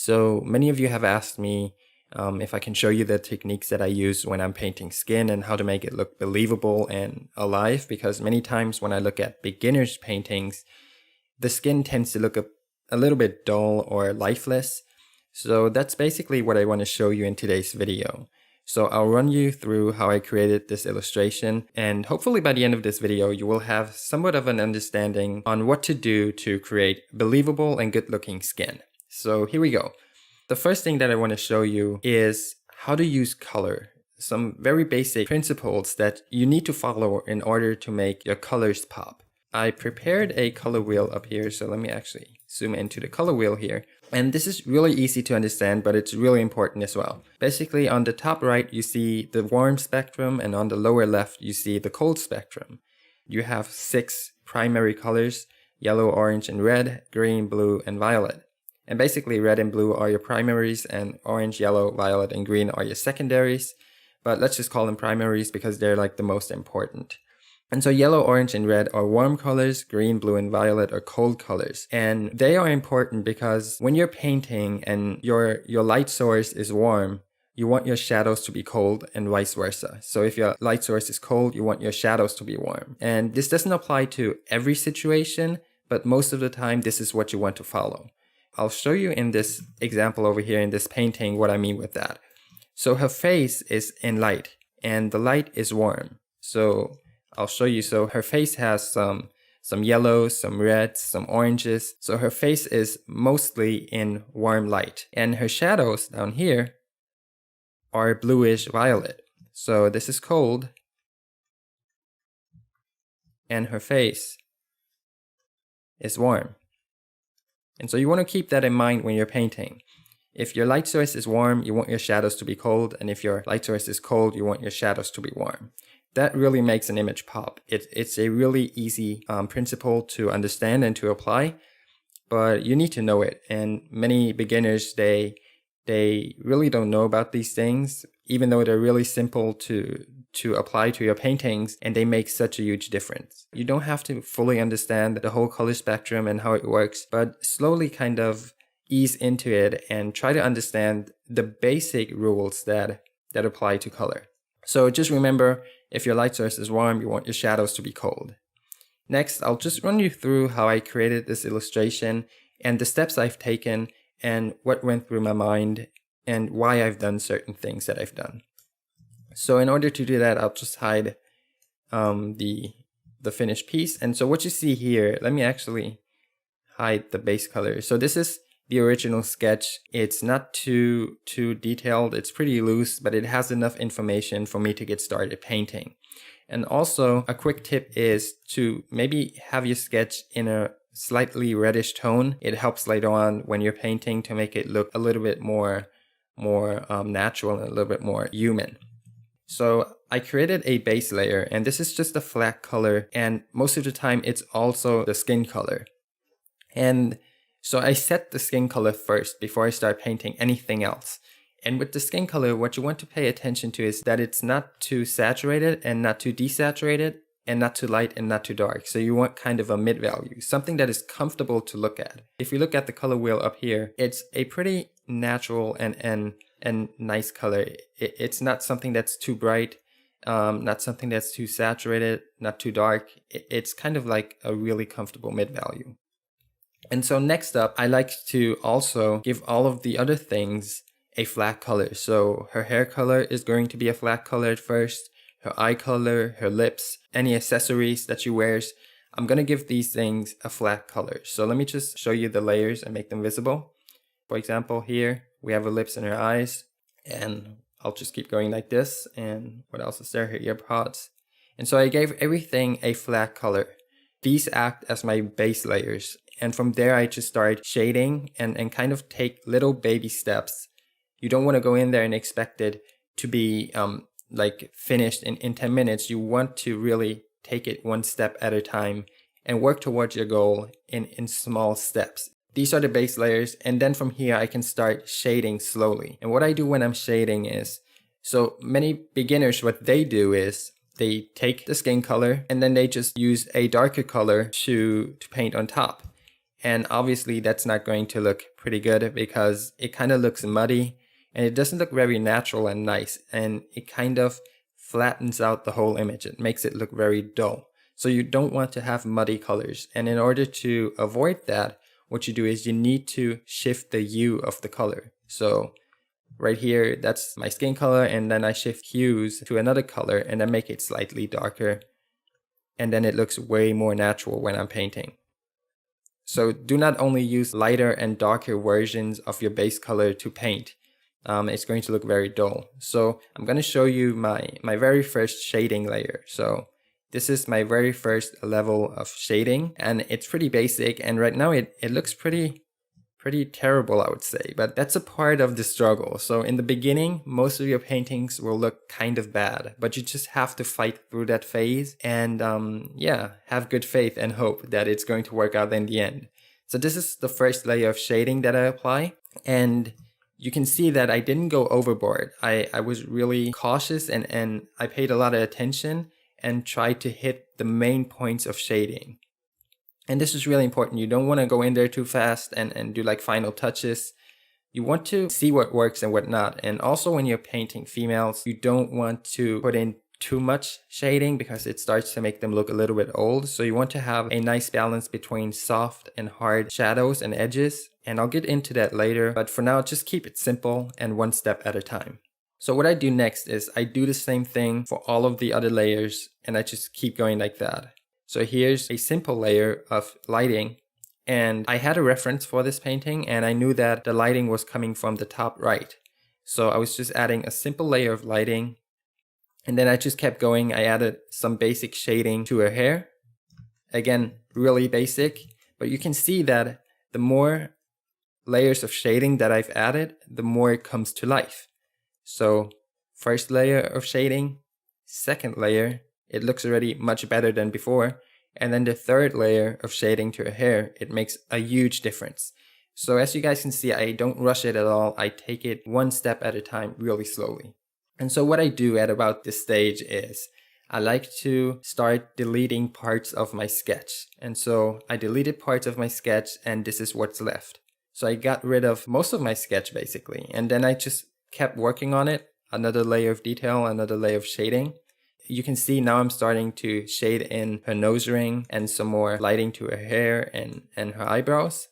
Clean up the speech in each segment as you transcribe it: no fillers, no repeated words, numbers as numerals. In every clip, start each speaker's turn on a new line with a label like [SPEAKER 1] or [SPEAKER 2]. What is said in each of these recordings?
[SPEAKER 1] So many of you have asked me if I can show you the techniques that I use when I'm painting skin and how to make it look believable and alive, because many times when I look at beginners' paintings, the skin tends to look a little bit dull or lifeless. So that's basically what I want to show you in today's video. So I'll run you through how I created this illustration, and hopefully by the end of this video you will have somewhat of an understanding on what to do to create believable and good looking skin. So here we go. The first thing that I want to show you is how to use color. Some very basic principles that you need to follow in order to make your colors pop. I prepared a color wheel up here, so let me actually zoom into the color wheel here. And this is really easy to understand, but it's really important as well. Basically, on the top right, you see the warm spectrum, and on the lower left, you see the cold spectrum. You have 6 primary colors: yellow, orange, and red, green, blue, and violet. And basically, red and blue are your primaries, and orange, yellow, violet, and green are your secondaries. But let's just call them primaries because they're like the most important. And so yellow, orange, and red are warm colors, green, blue, and violet are cold colors. And they are important because when you're painting and your light source is warm, you want your shadows to be cold, and vice versa. So if your light source is cold, you want your shadows to be warm. And this doesn't apply to every situation, but most of the time this is what you want to follow. I'll show you in this example over here in this painting what I mean with that. So her face is in light and the light is warm. So I'll show you. So her face has some yellows, some reds, some oranges. So her face is mostly in warm light. And her shadows down here are bluish violet. So this is cold. And her face is warm. And so you want to keep that in mind when you're painting. If your light source is warm, you want your shadows to be cold. And if your light source is cold, you want your shadows to be warm. That really makes an image pop. It's a really easy principle to understand and to apply, but you need to know it. And many beginners, they really don't know about these things, even though they're really simple to apply to your paintings, and they make such a huge difference. You don't have to fully understand the whole color spectrum and how it works, but slowly kind of ease into it and try to understand the basic rules that apply to color. So just remember, if your light source is warm, you want your shadows to be cold. Next, I'll just run you through how I created this illustration and the steps I've taken and what went through my mind and why I've done certain things that I've done. So in order to do that, I'll just hide the finished piece. And so what you see here, let me actually hide the base color. So this is the original sketch. It's not too detailed. It's pretty loose, but it has enough information for me to get started painting. And also a quick tip is to maybe have your sketch in a slightly reddish tone. It helps later on when you're painting to make it look a little bit more natural and a little bit more human. So I created a base layer, and this is just a flat color, and most of the time it's also the skin color. And so I set the skin color first before I start painting anything else. And with the skin color, what you want to pay attention to is that it's not too saturated and not too desaturated and not too light and not too dark. So you want kind of a mid value, something that is comfortable to look at. If you look at the color wheel up here, it's a pretty natural and nice color. It's not something that's too bright, not something that's too saturated, not too dark. It's kind of like a really comfortable mid value. And so next up, I like to also give all of the other things a flat color. So her hair color is going to be a flat color at first, her eye color, her lips, any accessories that she wears. I'm going to give these things a flat color. So let me just show you the layers and make them visible. For example, here we have her lips and her eyes, and I'll just keep going like this. And what else is there? Her ear pods. And so I gave everything a flat color. These act as my base layers. And from there, I just start shading and kind of take little baby steps. You don't want to go in there and expect it to be like finished in 10 minutes. You want to really take it one step at a time and work towards your goal in small steps. These are the base layers. And then from here, I can start shading slowly. And what I do when I'm shading is, so many beginners, what they do is they take the skin color and then they just use a darker color to paint on top. And obviously that's not going to look pretty good because it kind of looks muddy and it doesn't look very natural and nice, and it kind of flattens out the whole image. It makes it look very dull. So you don't want to have muddy colors. And in order to avoid that, what you do is you need to shift the hue of the color. So right here, that's my skin color, and then I shift hues to another color and then make it slightly darker. And then it looks way more natural when I'm painting. So do not only use lighter and darker versions of your base color to paint. It's going to look very dull. So I'm going to show you my very first shading layer. So this is my very first level of shading, and it's pretty basic, and right now it looks pretty terrible, I would say, but that's a part of the struggle. So in the beginning, most of your paintings will look kind of bad, but you just have to fight through that phase and yeah, have good faith and hope that it's going to work out in the end. So this is the first layer of shading that I apply, and you can see that I didn't go overboard. I was really cautious and I paid a lot of attention and tried to hit the main points of shading. And this is really important. You don't want to go in there too fast and do like final touches. You want to see what works and what not. And also when you're painting females, you don't want to put in too much shading because it starts to make them look a little bit old. So you want to have a nice balance between soft and hard shadows and edges. And I'll get into that later. But for now, just keep it simple and one step at a time. So what I do next is I do the same thing for all of the other layers, and I just keep going like that. So here's a simple layer of lighting, and I had a reference for this painting and I knew that the lighting was coming from the top right. So I was just adding a simple layer of lighting, and then I just kept going. I added some basic shading to her hair. Again, really basic, but you can see that the more layers of shading that I've added, the more it comes to life. So first layer of shading, second layer, it looks already much better than before. And then the third layer of shading to her hair, it makes a huge difference. So as you guys can see, I don't rush it at all. I take it one step at a time, really slowly. And so what I do at about this stage is I like to start deleting parts of my sketch. And so I deleted parts of my sketch, and this is what's left. So I got rid of most of my sketch basically. And then I just kept working on it. Another layer of detail, another layer of shading. You can see now I'm starting to shade in her nose ring and some more lighting to her hair and her eyebrows.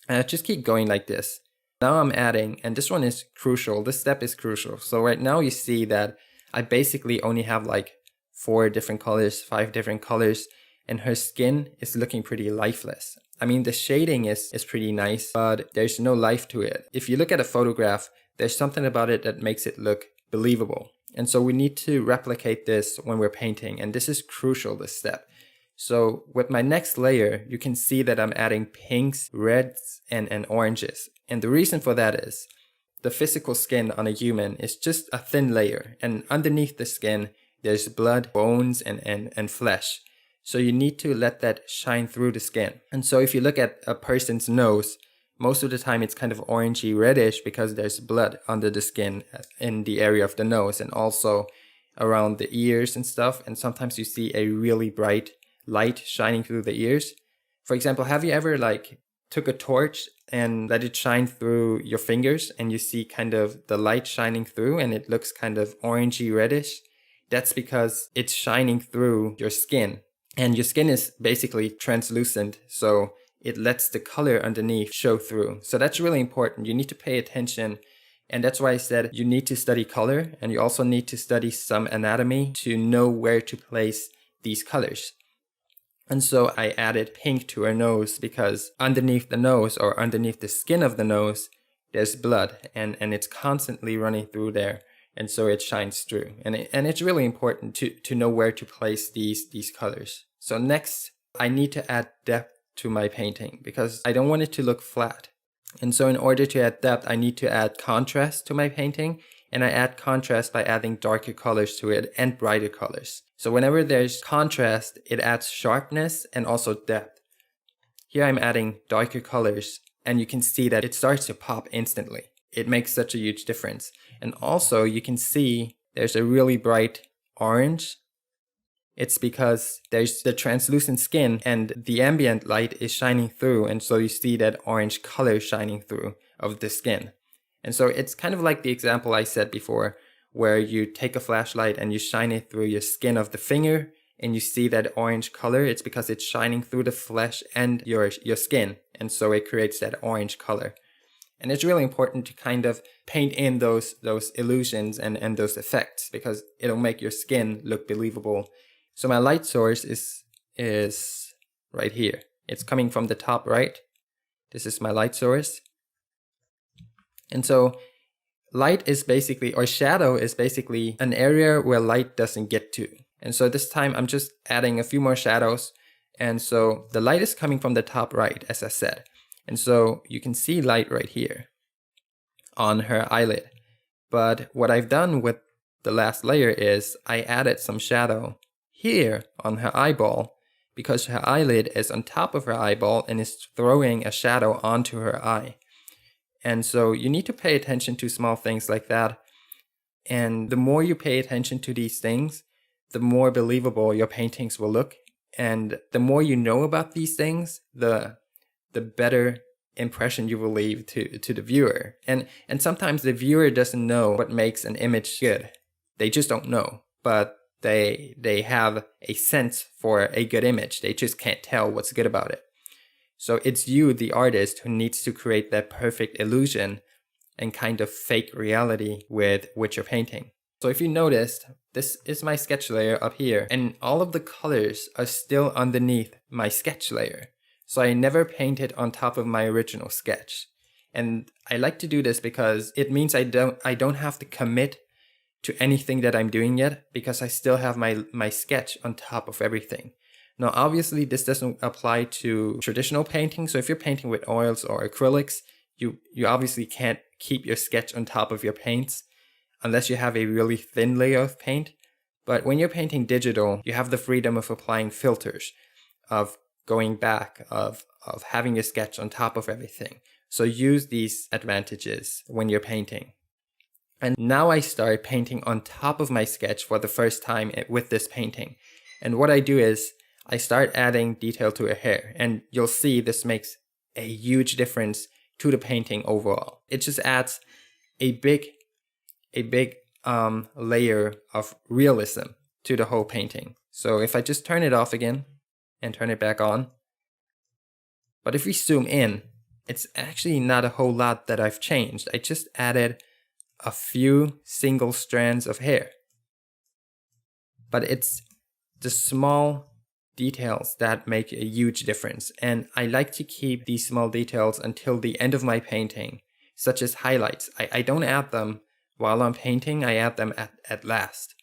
[SPEAKER 1] And I just keep going like this. Now I'm adding, and this one is crucial, this step is crucial. So right now you see that I basically only have like 4 different colors, 5 different colors, and her skin is looking pretty lifeless. I mean, the shading is pretty nice, but there's no life to it. If you look at a photograph, there's something about it that makes it look believable. And so we need to replicate this when we're painting, and this is crucial, this step. So with my next layer, you can see that I'm adding pinks, reds, and oranges. And the reason for that is the physical skin on a human is just a thin layer, and underneath the skin, there's blood, bones, and flesh. So you need to let that shine through the skin. And so if you look at a person's nose, most of the time it's kind of orangey reddish because there's blood under the skin in the area of the nose and also around the ears and stuff. And sometimes you see a really bright light shining through the ears. For example, have you ever like took a torch and let it shine through your fingers and you see kind of the light shining through and it looks kind of orangey reddish? That's because it's shining through your skin, and your skin is basically translucent. So it lets the color underneath show through. So that's really important. You need to pay attention. And that's why I said you need to study color, and you also need to study some anatomy to know where to place these colors. And so I added pink to her nose because underneath the nose, or underneath the skin of the nose, there's blood and it's constantly running through there. And so it shines through. And it's really important to know where to place these colors. So next, I need to add depth to my painting because I don't want it to look flat. And so in order to add depth, I need to add contrast to my painting, and I add contrast by adding darker colors to it and brighter colors. So whenever there's contrast, it adds sharpness and also depth. Here I'm adding darker colors, and you can see that it starts to pop instantly. It makes such a huge difference. And also you can see there's a really bright orange It's because there's the translucent skin and the ambient light is shining through, and so you see that orange color shining through of the skin. And so it's kind of like the example I said before, where you take a flashlight and you shine it through your skin of the finger and you see that orange color. It's because it's shining through the flesh and your skin, and so it creates that orange color. And it's really important to kind of paint in those illusions and those effects, because it'll make your skin look believable. So my light source is right here. It's coming from the top right. This is my light source. And so light is basically, or shadow is basically an area where light doesn't get to. And so this time I'm just adding a few more shadows. And so the light is coming from the top right, as I said. And so you can see light right here on her eyelid. But what I've done with the last layer is I added some shadow here on her eyeball, because her eyelid is on top of her eyeball and is throwing a shadow onto her eye. And so you need to pay attention to small things like that. And the more you pay attention to these things, the more believable your paintings will look. And the more you know about these things, the better impression you will leave to the viewer. And sometimes the viewer doesn't know what makes an image good. They just don't know. But they have a sense for a good image. They just can't tell what's good about it. So it's you, the artist, who needs to create that perfect illusion and kind of fake reality with your painting. So if you noticed, this is my sketch layer up here, and all of the colors are still underneath my sketch layer. So I never painted on top of my original sketch. And I like to do this because it means I don't have to commit to anything that I'm doing yet, because I still have my sketch on top of everything. Now, obviously, this doesn't apply to traditional painting. So if you're painting with oils or acrylics, you obviously can't keep your sketch on top of your paints unless you have a really thin layer of paint. But when you're painting digital, you have the freedom of applying filters, of going back, of having your sketch on top of everything. So use these advantages when you're painting. And now I start painting on top of my sketch for the first time with this painting. And what I do is I start adding detail to her hair. And you'll see this makes a huge difference to the painting overall. It just adds a big layer of realism to the whole painting. So if I just turn it off again and turn it back on. But if we zoom in, it's actually not a whole lot that I've changed. I just added a few single strands of hair. But it's the small details that make a huge difference. And I like to keep these small details until the end of my painting, such as highlights. I don't add them while I'm painting, I add them at last.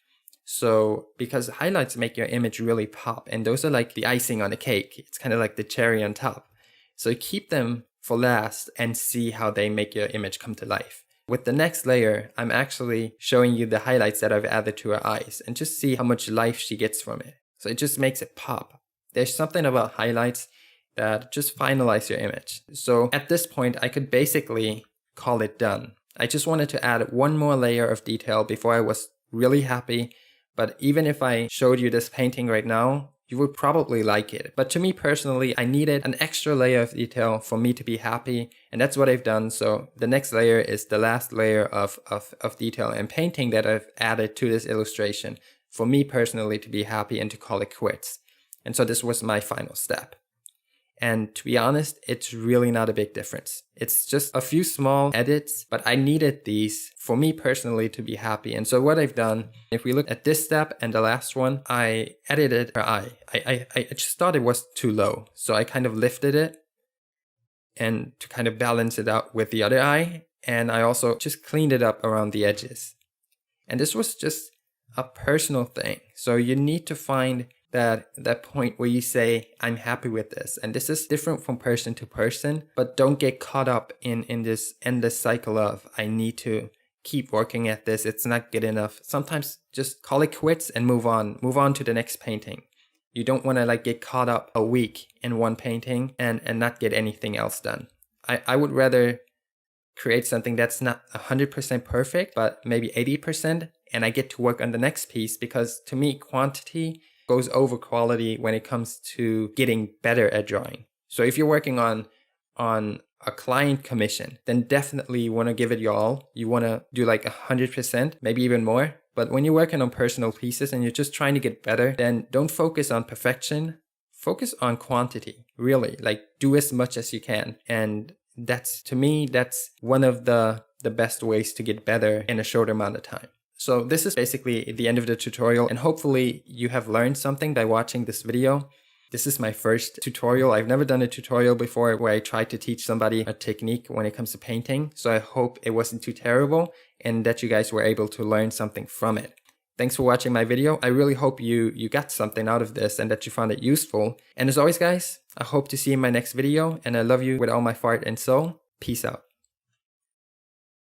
[SPEAKER 1] So, because highlights make your image really pop, and those are like the icing on the cake. It's kind of like the cherry on top. So keep them for last and see how they make your image come to life. With the next layer, I'm actually showing you the highlights that I've added to her eyes, and just see how much life she gets from it. So it just makes it pop. There's something about highlights that just finalize your image. So at this point, I could basically call it done. I just wanted to add one more layer of detail before I was really happy. But even if I showed you this painting right now, you would probably like it. But to me personally, I needed an extra layer of detail for me to be happy. And that's what I've done. So the next layer is the last layer of detail and painting that I've added to this illustration for me personally to be happy and to call it quits. And so this was my final step. And to be honest, it's really not a big difference. It's just a few small edits, but I needed these for me personally to be happy. And so what I've done, if we look at this step and the last one, I edited her eye. I just thought it was too low. So I kind of lifted it and to kind of balance it out with the other eye. And I also just cleaned it up around the edges. And this was just a personal thing. So you need to find that point where you say, I'm happy with this. And this is different from person to person, but don't get caught up in this endless cycle of, I need to keep working at this. It's not good enough. Sometimes just call it quits and move on to the next painting. You don't want to get caught up a week in one painting and not get anything else done. I would rather create something that's not 100% perfect, but maybe 80%, and I get to work on the next piece, because to me, quantity goes over quality when it comes to getting better at drawing. So if you're working on a client commission, then definitely you want to give it your all. You want to do like 100%, maybe even more. But when you're working on personal pieces and you're just trying to get better, then don't focus on perfection. Focus on quantity, really. Like, do as much as you can. And that's, to me, that's one of the best ways to get better in a short amount of time. So this is basically the end of the tutorial, and hopefully you have learned something by watching this video. This is my first tutorial. I've never done a tutorial before where I tried to teach somebody a technique when it comes to painting. So I hope it wasn't too terrible and that you guys were able to learn something from it. Thanks for watching my video. I really hope you got something out of this and that you found it useful. And as always, guys, I hope to see you in my next video, and I love you with all my heart and soul. Peace out.